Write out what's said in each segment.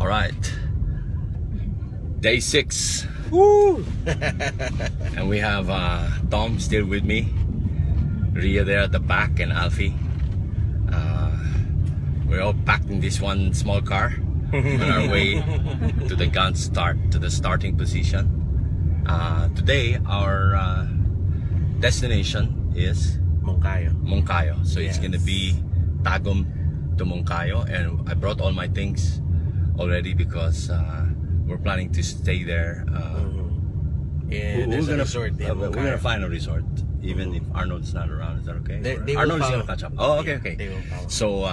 All right, day 6. Woo! And we have Tom still with me, Ria there at the back, and Alfie. We're all packed in this one small car on our way to the starting position. Today our destination is Moncayo. So yes. It's gonna be Tagum to Moncayo, and I brought all my things already because we're planning to stay there. Yeah, we're gonna find a resort, even if Arnold's not around. Is that okay? Arnold is gonna catch up. Oh, okay, okay. They will follow. So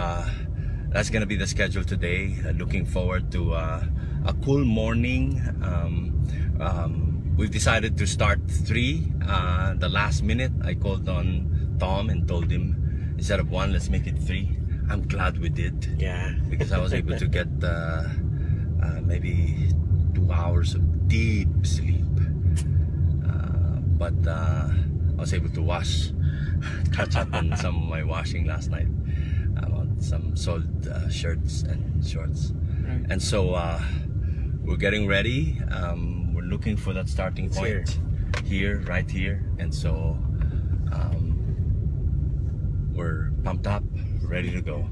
that's gonna be the schedule today. Looking forward to a cool morning. We've decided to start 3. The last minute, I called on Tom and told him instead of 1, let's make it 3. I'm glad we did. Yeah. Because I was able to get maybe 2 hours of deep sleep. But I was able to catch up on some of my washing last night. Some soiled shirts and shorts. Right. And so we're getting ready. We're looking for that starting point here, right here. And so we're pumped up, ready to go.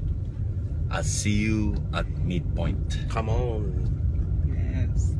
I'll see you at midpoint. Come on. Yes.